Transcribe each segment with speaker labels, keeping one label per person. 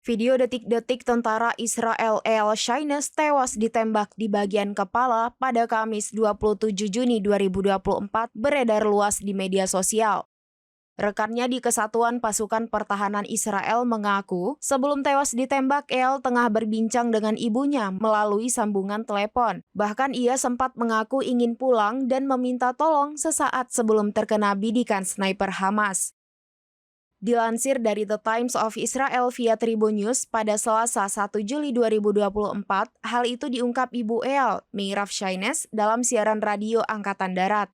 Speaker 1: Video detik-detik tentara Israel Eyal Shamnes tewas ditembak di bagian kepala pada Kamis 27 Juni 2024 beredar luas di media sosial. Rekannya di Kesatuan Pasukan Pertahanan Israel mengaku sebelum tewas ditembak Eyal tengah berbincang dengan ibunya melalui sambungan telepon. Bahkan ia sempat mengaku ingin pulang dan meminta tolong sesaat sebelum terkena bidikan sniper Hamas. Dilansir dari The Times of Israel via Tribun News pada Selasa 1 Juli 2024, hal itu diungkap Ibu Eyal, Meirav Shamnes, dalam siaran radio Angkatan Darat.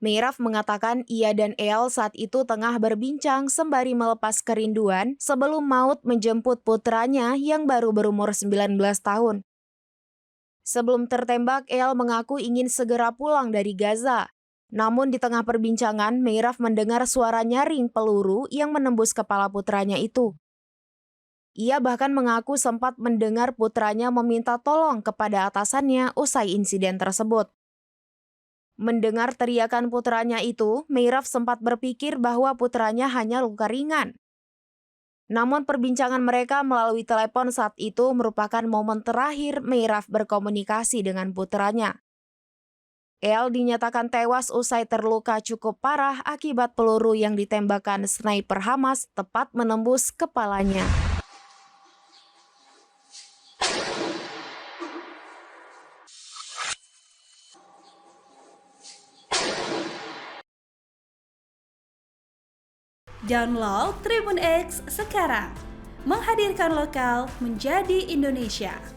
Speaker 1: Meirav mengatakan ia dan Eyal saat itu tengah berbincang sembari melepas kerinduan sebelum maut menjemput putranya yang baru berumur 19 tahun. Sebelum tertembak, Eyal mengaku ingin segera pulang dari Gaza. Namun di tengah perbincangan, Meirav mendengar suara nyaring peluru yang menembus kepala putranya itu. Ia bahkan mengaku sempat mendengar putranya meminta tolong kepada atasannya usai insiden tersebut. Mendengar teriakan putranya itu, Meirav sempat berpikir bahwa putranya hanya luka ringan. Namun perbincangan mereka melalui telepon saat itu merupakan momen terakhir Meirav berkomunikasi dengan putranya. Eyal dinyatakan tewas usai terluka cukup parah akibat peluru yang ditembakkan sniper Hamas tepat menembus kepalanya.
Speaker 2: Download Tribun X sekarang, menghadirkan lokal menjadi Indonesia.